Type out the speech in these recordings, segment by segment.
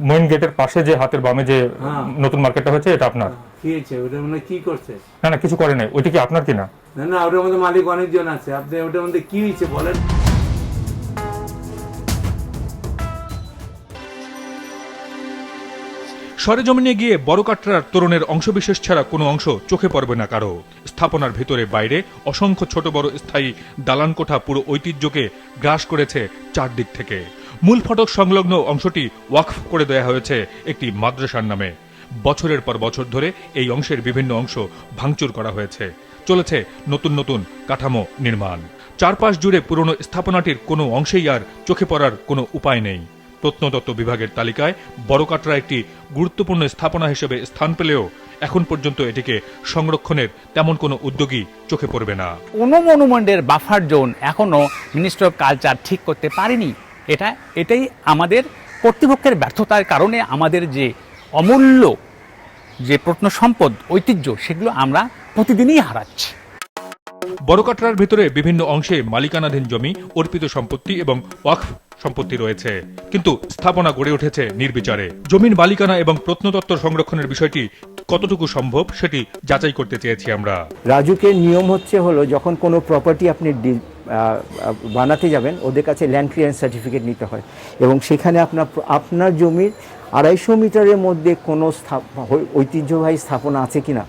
Main গেটের পাশে যে হাতের বামে যে নতুন মার্কেটটা হয়েছে এটা আপনার? কি হয়েছে ওটা মানে কি করছে? না না কিছু করে নাই, ওইটা কি আপনার কিনা? না না ওটার মধ্যে মালিক অনেকজন আছে, আপনি ওটার মধ্যে কি হয়েছে বলেন। সরেজমিনে গিয়ে বড় কাটরার তোরণের অংশবিশেষ ছাড়া কোনো অংশ চোখে পড়বে না কারো। স্থাপনার ভিতরে বাইরে অসংখ্য ছোট বড় স্থায়ী দালান কোঠা পুরো ঐতিহ্যকে গ্রাস করেছে চারদিক থেকে। মূল ফটক সংলগ্ন অংশটি ওয়াকফ করে দেয়া হয়েছে একটি মাদ্রাসার নামে। বছরের পর বছর ধরে এই অংশের বিভিন্ন অংশ ভাঙচুর করা হয়েছে, চলেছে নতুন নতুন কাঠামো নির্মাণ। চারপাশ জুড়ে পুরনো স্থাপনাটির কোনো অংশেই আর চোখে পড়ার কোনো উপায় নেই। প্রত্নতত্ত্ব বিভাগের তালিকায় বড় কাটরা একটি গুরুত্বপূর্ণ স্থাপনা হিসেবে স্থান পেলেও এখন পর্যন্ত এটিকে সংরক্ষণের তেমন কোনো উদ্যোগী চোখে পড়বে না। কোনো মনুমেন্টের বাফার জোন এখনো মিনিস্ট্রি অফ কালচার ঠিক করতে পারেনি। এটাই আমাদের কর্তৃপক্ষের ব্যর্থতার কারণে আমাদের যে অমূল্য যে প্রত্ন সম্পদ ঐতিহ্য সেগুলো আমরা প্রতিদিনই হারাচ্ছি। বড়কাটরার ভিতরে বিভিন্ন অংশে মালিকানাধীন জমি, অর্পিত সম্পত্তি এবং ওয়াকফ সম্পত্তি রয়েছে, কিন্তু স্থাপনা গড়ে উঠেছে নির্বিচারে। জমির মালিকানা এবং প্রত্নতত্ত্ব সংরক্ষণের বিষয়টি কতটুকু সম্ভব সেটি যাচাই করতে চেয়েছি আমরা। রাজুকের নিয়ম হলো যখন কোনো প্রপার্টি আপনি বানাতে যাবেন ওদের কাছে ল্যান্ড ক্লিয়ারেন্স সার্টিফিকেট নিতে হয়, এবং সেখানে আপনার জমির 250 মিটারের মধ্যে কোনো ঐতিহ্যবাহী স্থাপনা আছে কিনা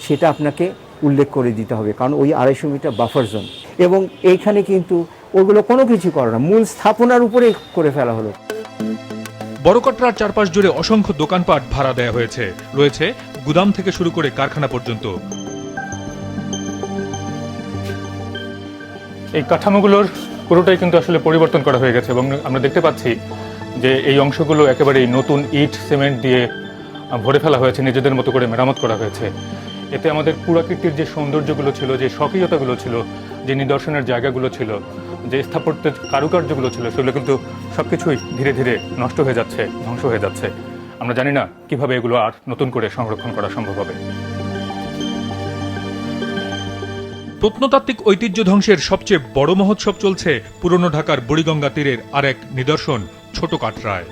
সেটা আপনাকে উল্লেখ করে দিতে হবে, কারণ ওই 250 মিটার বাফার জোন। এবং এইখানে কিন্তু ওগুলো কোনো কিছু করে না, মূল স্থাপনার উপরে করে ফেলা হলো। বড়কাটরার চারপাশ জুড়ে অসংখ্য দোকানপাট ভাড়া দেয়া হয়েছে, রয়েছে গুদাম থেকে শুরু করে কারখানা পর্যন্ত। এই কাঠামোগুলোর পুরোটাই কিন্তু আসলে পরিবর্তন করা হয়ে গেছে, এবং আমরা দেখতে পাচ্ছি যে এই অংশগুলো একেবারেই নতুন ইট সিমেন্ট দিয়ে ভরে ফেলা হয়েছে, নিজেদের মতো করে মেরামত করা হয়েছে। এতে আমাদের পুরাকীর্তির যে সৌন্দর্যগুলো ছিল, যে স্বকীয়তাগুলো ছিল, যে নিদর্শনের জায়গাগুলো ছিল, যে স্থাপত্যের কারুকার্যগুলো ছিল, সেগুলো কিন্তু সবকিছুই ধীরে ধীরে নষ্ট হয়ে যাচ্ছে, ধ্বংস হয়ে যাচ্ছে। আমরা জানি না কিভাবে এগুলো আর নতুন করে সংরক্ষণ করা সম্ভব হবে। প্রত্নতাত্ত্বিক ঐতিহ্য ধ্বংসের সবচেয়ে বড় মহোৎসব চলছে পুরনো ঢাকার বুড়িগঙ্গা তীরের আরেক নিদর্শন ছোট কাটরায়।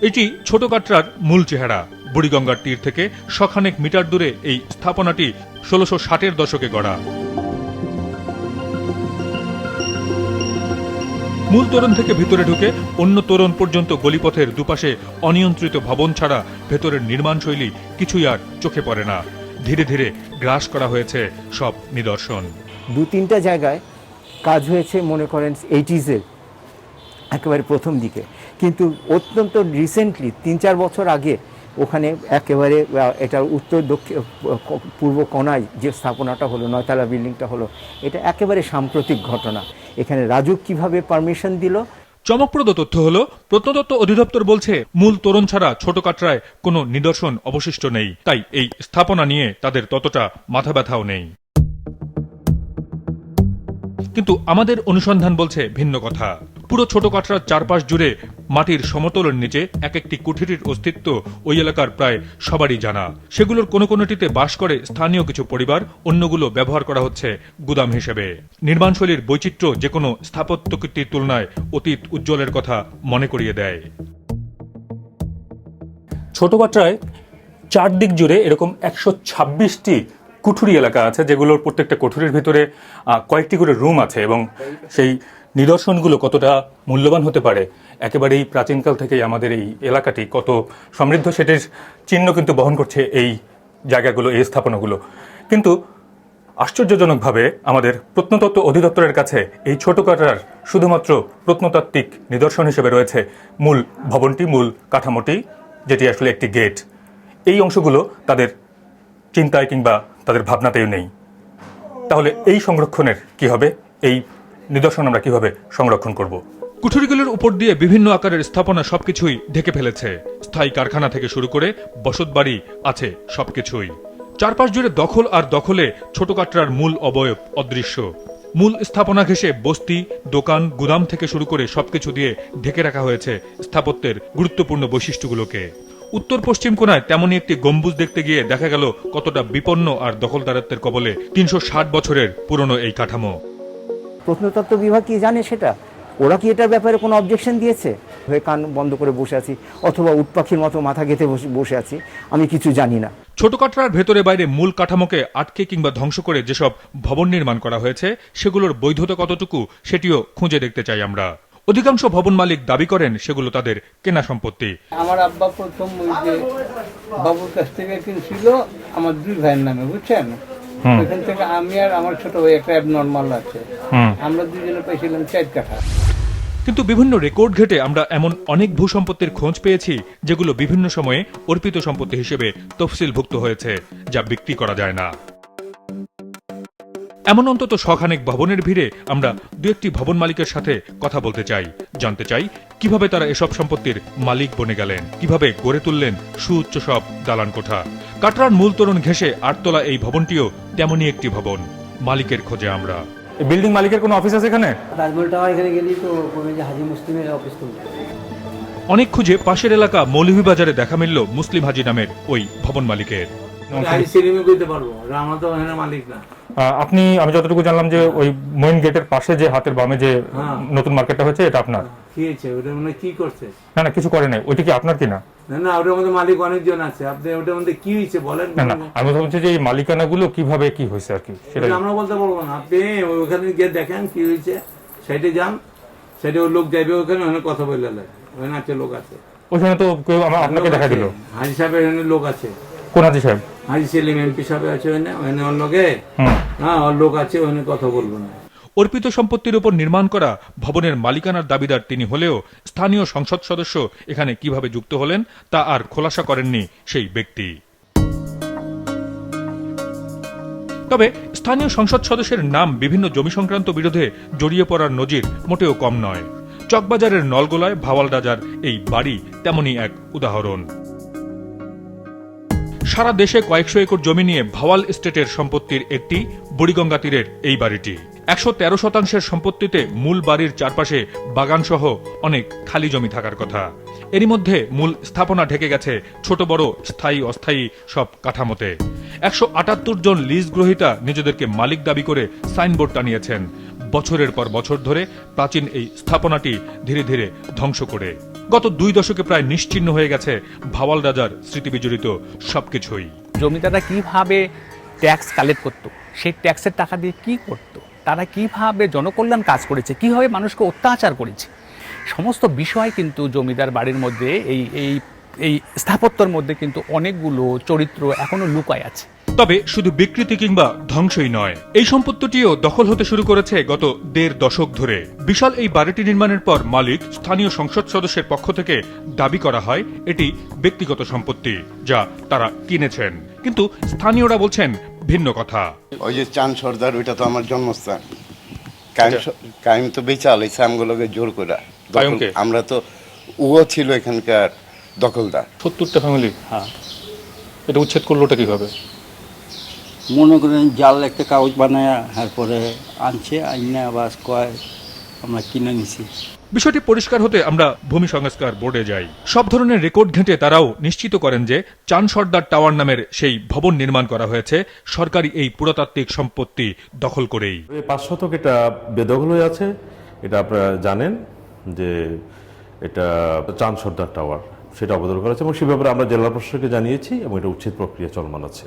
এটি ছোট কাটরার মূল চেহারা। বুড়িগঙ্গার তীর থেকে শখানেক মিটার দূরে এই স্থাপনাটি 1660-এর দশকে গড়া। মূল তোরণ থেকে ভিতরে ঢুকে অন্য তোরণ পর্যন্ত গলিপথের দুপাশে অনিয়ন্ত্রিত ভবন ছাড়া ভেতরের নির্মাণশৈলী কিছুই আর চোখে পড়ে না। ধীরে ধীরে গ্রাস করা হয়েছে সব নিদর্শন। 2-3টা জায়গায় কাজ হয়েছে মনে করেন 80s-এর একেবারে প্রথম দিকে, কিন্তু অত্যন্ত রিসেন্টলি 3-4 বছর আগে ওখানে একেবারে এটার উত্তর দক্ষিণ পূর্ব কোণায় যে স্থাপনাটা হলো, 9তলা বিল্ডিংটা হলো, এটা একেবারে সাম্প্রতিক ঘটনা। এখানে রাজুক কিভাবে পারমিশন দিল? চমকপ্রদ তথ্য হলো, প্রত্নতত্ত্ব অধিদপ্তর বলছে মূল তোরণ ছাড়া ছোট কাটরায় কোনো নিদর্শন অবশিষ্ট নেই, তাই এই স্থাপনা নিয়ে তাদের ততটা মাথা ব্যথাও নেই। কিন্তু আমাদের অনুসন্ধান বলছে ভিন্ন কথা। পুরো ছোট কাটরার চারপাশ জুড়ে মাটির সমতলের নিচে এক একটি কুঠিরির অস্তিত্ব ওই এলাকার প্রায় সবারই জানা। সেগুলোর কোনো কোনোটিতে বাস করে স্থানীয় কিছু পরিবার, অন্যগুলো ব্যবহার করা হচ্ছে গুদাম হিসেবে। নির্মাণশৈলীর বৈচিত্র্য যে কোনো স্থাপত্যকৃতির তুলনায় অতীত উজ্জ্বলের কথা মনে করিয়ে দেয়। ছোট কাটরায় চারদিক জুড়ে এরকম 126টি কুঠুরি এলাকা আছে, যেগুলোর প্রত্যেকটা কুঠুরির ভিতরে কয়েকটি করে রুম আছে, এবং সেই নিদর্শনগুলো কতটা মূল্যবান হতে পারে, একেবারেই প্রাচীনকাল থেকেই আমাদের এই এলাকাটি কত সমৃদ্ধ সেটির চিহ্ন কিন্তু বহন করছে এই জায়গাগুলো, এই স্থাপনাগুলো। কিন্তু আশ্চর্যজনকভাবে আমাদের প্রত্নতত্ত্ব অধিদপ্তরের কাছে এই ছোট কাটরার শুধুমাত্র প্রত্নতাত্ত্বিক নিদর্শন হিসেবে রয়েছে মূল ভবনটি, মূল কাঠামোটি, যেটি আসলে একটি গেট। এই অংশগুলো তাদের চিন্তায় কিংবা তাদের ভাবনাতেও নেই। তাহলে এই সংরক্ষণের কি হবে? এই নিদর্শন আমরা কিভাবে সংরক্ষণ করব? কুঠুরিগুলোর উপর দিয়ে বিভিন্ন আকারের স্থাপনা সবকিছুই ঢেকে ফেলেছে। স্থায়ী কারখানা থেকে শুরু করে বসতবাড়ি আছে, সবকিছুই। চারপাশ জুড়ে দখল আর দখলে ছোট কাটরার মূল অবয়ব অদৃশ্য। মূল স্থাপনা ঘেঁষে বস্তি, দোকান, গুদাম থেকে শুরু করে সবকিছু দিয়ে ঢেকে রাখা হয়েছে স্থাপত্যের গুরুত্বপূর্ণ বৈশিষ্ট্যগুলোকে। উত্তর পশ্চিম কোণায় তেমনই একটি গম্বুজ দেখতে গিয়ে দেখা গেল কতটা বিপন্ন আর দখলদারত্বের কবলে 360 বছরের পুরনো এই কাঠামো। প্রত্নতত্ত্ব বিভাগ কি জানে সেটা? ওরা কি এটার ব্যাপারে কোনো অবজেকশন দিয়েছে? হয়ে কান বন্ধ করে বসে আছি, অথবা উট পাখির মতো মাথা গেঁথে বসে আছি, আমি কিছু জানি না। ছোট কাটরার ভেতরে বাইরে মূল কাঠামোকে আটকে কিংবা ধ্বংস করে যেসব ভবন নির্মাণ করা হয়েছে সেগুলোর বৈধতা কতটুকু সেটিও খুঁজে দেখতে চাই আমরা। অধিকাংশ ভবন মালিক দাবি করেন সেগুলো তাদের কেনা সম্পত্তি। আমার আব্বা প্রথম ওই যে বাবুর কাছ থেকে কিনছিল আমার 2 ভাইয়ের নামে, বুঝছেন? ওইখান থেকে আমি আর আমার ছোট ভাই একটা অ্যাবনর্মাল আছে, আমরা দুজনে পাইছিলাম 4 কাঠা। কিন্তু বিভিন্ন রেকর্ড ঘেটে আমরা এমন অনেক ভূসম্পত্তির খোঁজ পেয়েছি যেগুলো বিভিন্ন সময়ে অর্পিত সম্পত্তি হিসেবে তফসিলভুক্ত হয়েছে, যা বিক্রি করা যায় না। এমন অন্তত শখানেক ভবনের ভিড়ে আমরা 2-1টি ভবন মালিকের সাথে কথা বলতে চাই, জানতে চাই কিভাবে তারা এসব সম্পত্তির মালিক বনে গেলেন, কিভাবে গড়ে তুললেন সুউচ্চ সব দালান কোঠা। কাটরার মূল তোরণ ঘেঁষে 8 তলা এই ভবনটিও তেমনই একটি ভবন। মালিকের খোঁজে আমরা। বিল্ডিং মালিকের কোনো অফিস আছে এখানে? তাজমহল টাওয়ার এখানে গেলেই তো যে হাজি মুসলিমের অফিস খুলবে। অনেক খুঁজে পাশের এলাকা মৌলভীবাজারে দেখা মিলল মুসলিম হাজি নামের ওই ভবন মালিকের। আমি সিনেমা করতে পারবো, আমার তো এখানে মালিক না। আমি যতটুকু জানলাম যে ওই মেইন গেটের পাশে যে হাতের বামে যে নতুন মার্কেটটা হয়েছে এটা আপনার? কি হয়েছে ওটা? মানে কি করছে? না কিছু করে নাই, ওইটা কি আপনার কিনা? না ওটার মধ্যে মালিক অনেকজন আছে, আপনি ওটার মধ্যে কি হয়েছে বলেন। না আমি বলছি যে এই মালিকানাগুলো কিভাবে কি হয়েছে আর কি, সেটা আমরা বলতে পারবো না। আপনি ওখানে গিয়ে দেখেন কি হয়েছে, সাইডে যান, সাইডে ওই লোক যাইবে ওখানে, ওখানে কথা বললে ওখানে আছে লোক আছে। ওইখানে তো কেউ আপনাকে দেখা দিল? হাজি সাহেবের এখানে লোক আছে। কোন হাজি সাহেব? হাজি সেলিম এমপি সাহেব আছে ওখানে ওর লোকে, হ্যাঁ ওর লোক আছে ওখানে, কথা বলবো না। অর্পিত সম্পত্তির উপর নির্মাণ করা ভবনের মালিকানার দাবিদার তিনি হলেও স্থানীয় সংসদ সদস্য এখানে কিভাবে যুক্ত হলেন তা আর খোলাসা করেননি সেই ব্যক্তি। তবে স্থানীয় সংসদ সদস্যের নাম বিভিন্ন জমি সংক্রান্ত বিরোধে জড়িয়ে পড়ার নজির মোটেও কম নয়। চকবাজারের নলগোলায় ভাওয়াল রাজার এই বাড়ি তেমনই এক উদাহরণ। সারা দেশে কয়েকশো একর জমি নিয়ে ভাওয়াল এস্টেটের সম্পত্তির একটি বুড়িগঙ্গা তীরের এই বাড়িটি। 113% সম্পত্তিতে মূল বাড়ির চারপাশে বাগানসহ অনেক খালি জমি থাকার কথা। এরই মধ্যে মূল স্থাপনা ঢেকে গেছে ছোট বড় স্থায়ী অস্থায়ী সব কাঠামোতে। 178 জন লিজ গ্রহীতা নিজেদেরকে মালিক দাবি করে সাইনবোর্ড টানিয়েছেন, বছরের পর বছর ধরে প্রাচীন এই স্থাপনাটি ধীরে ধীরে ধ্বংস করে। গত 2 দশকে প্রায় নিশ্চিহ্ন হয়ে গেছে ভাওয়াল রাজার স্মৃতিবিজড়িত সবকিছুই। জমিদাররা কিভাবে ট্যাক্স কালেক্ট করতো, সেই ট্যাক্সের টাকা দিয়ে কি করতো, তারা কিভাবে জনকল্যাণ কাজ করেছে, কিভাবে মানুষকে অত্যাচার করেছে, সমস্ত বিষয় কিন্তু জমিদার বাড়ির মধ্যে এই স্থাপত্যের মধ্যে কিন্তু অনেকগুলো চরিত্র এখনো লুকায় আছে। তবে শুধু বিকৃতি কিংবা ধ্বংসই নয়, এই সম্পত্তিটিও দখল হতে শুরু করেছে গত 1.5 দশক ধরে। বিশাল এই বাড়িটি নির্মাণের পর মালিক স্থানীয় সংসদ সদস্যের পক্ষ থেকে দাবি করা হয় এটি ব্যক্তিগত সম্পত্তি যা তারা কিনেছেন, কিন্তু স্থানীয়রা বলছেন ভিন্ন কথা। ওই যে চাঁদ সর্দার, ওইটা তো আমার জন্মস্থান। কায়েম তো বেচা আলাইছে আমগুলোকে জোর করে। আমরা তো ও ছিল এখানকার দখলদার। 70টা ফ্যামিলি। হ্যাঁ, এটা উচ্ছেদ করলোটা কিভাবে? মনে করেন জাল একটা কাগজ বানায় তারপরে আনছে, আইনা বাস কয় আমরা কিনে নিছি। বিষয়টি পরিষ্কার হতে আমরা ভূমি সংস্কার বোর্ডে যাই। সব ধরনের রেকর্ড ঘেঁটে তারাও নিশ্চিত করেন যে চাঁদ সর্দার টাওয়ার নামের সেই ভবন নির্মাণ করা হয়েছে সরকারি এই পুরাতাত্ত্বিক সম্পত্তি দখল করেই। 5 শতক এটা বেদখল হয়ে আছে, এটা আপনারা জানেন যে এটা চাঁদ সর্দার টাওয়ার, সেটা অবদখল করা আছে এবং সে ব্যাপারে আমরা জেলা প্রশাসনকে জানিয়েছি এবং এটা উচ্ছেদ প্রক্রিয়া চলমান আছে।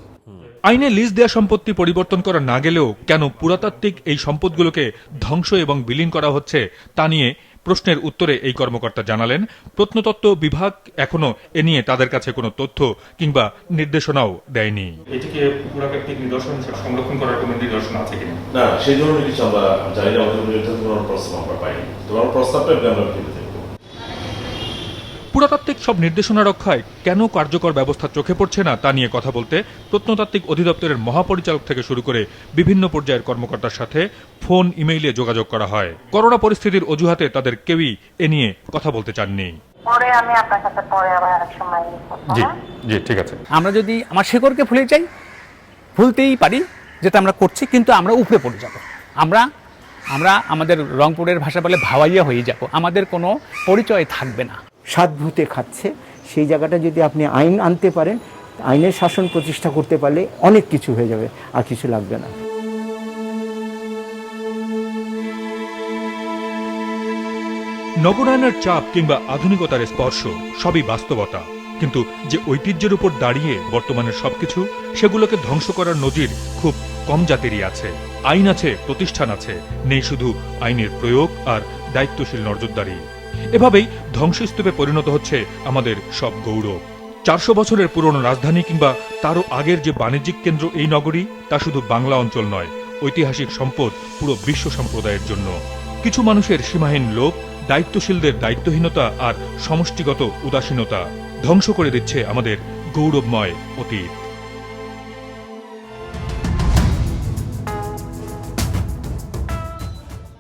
আইনে লিজ দেয়া সম্পত্তি পরিবর্তন করা না গেলেও কেন পুরাতাত্ত্বিক এই সম্পদগুলোকে ধ্বংস এবং বিলীন করা হচ্ছে তা নিয়ে প্রশ্নের উত্তরে এই কর্মকর্তা জানালেন প্রত্নতত্ত্ব বিভাগ এখনো এ নিয়ে তাদের কাছে কোনো তথ্য কিংবা নির্দেশনাও দেয়নি। এটিকে পুরাতাত্ত্বিক নিদর্শন সংরক্ষণ করার কোনো নিদর্শন আছে কিনা? না, সেই ধরনের কিছু আমরা জানি না, আমাদের নির্ধারণ করার প্রস্তাব আমরা পাইনি। তোমার প্রস্তাবটা আমরা পেতে থাকবো। পুরাতাত্ত্বিক সব নির্দেশনা রক্ষায় কেন কার্যকর ব্যবস্থা চোখে পড়ছে না তা নিয়ে কথা বলতে প্রত্নতাত্ত্বিক অধিদপ্তরের মহাপরিচালক থেকে শুরু করে বিভিন্ন পর্যায়ের কর্মকর্তার সাথে ফোন ইমেইলে যোগাযোগ করা হয়। করোনা পরিস্থিতির অজুহাতে তাদের কেউই এ নিয়ে কথা বলতে চাননি। আমি আপনার সাথে পরে আবার আরেক সময়। জি ঠিক আছে। আমরা যদি আমার শেকড়কে ভুলে যাই, ভুলতেই পারি, যেটা আমরা করছি, কিন্তু আমরা উপরে পড়ে যাব। আমরা আমাদের রংপুরের ভাষা বলে ভাওয়াইয়া হয়ে যাব, আমাদের কোনো পরিচয় থাকবে না। সাত ভূতে খাচ্ছে, সেই জায়গাটা যদি আপনি আইন আনতে পারেন, আইনের শাসন প্রতিষ্ঠা করতে পারলে অনেক কিছু হয়ে যাবে, আর কিছু লাগবে না। নগরায়নের চাপ কিংবা আধুনিকতার স্পর্শ সবই বাস্তবতা, কিন্তু যে ঐতিহ্যের উপর দাঁড়িয়ে বর্তমানের সবকিছু, সেগুলোকে ধ্বংস করার নজির খুব কম জাতিরই আছে। আইন আছে, প্রতিষ্ঠান আছে, নেই শুধু আইনের প্রয়োগ আর দায়িত্বশীল নজরদারি। এভাবেই ধ্বংসস্তূপে পরিণত হচ্ছে আমাদের সব গৌরব। 400 বছরের পুরনো রাজধানী কিংবা তারও আগের যে বাণিজ্যিক কেন্দ্র এই নগরী, তা শুধু বাংলা অঞ্চল নয়, ঐতিহাসিক সম্পদ পুরো বিশ্ব সম্প্রদায়ের জন্য। কিছু মানুষের সীমাহীন লোভ, দায়িত্বশীলদের দায়িত্বহীনতা আর সমষ্টিগত উদাসীনতা ধ্বংস করে দিচ্ছে আমাদের গৌরবময় অতীত।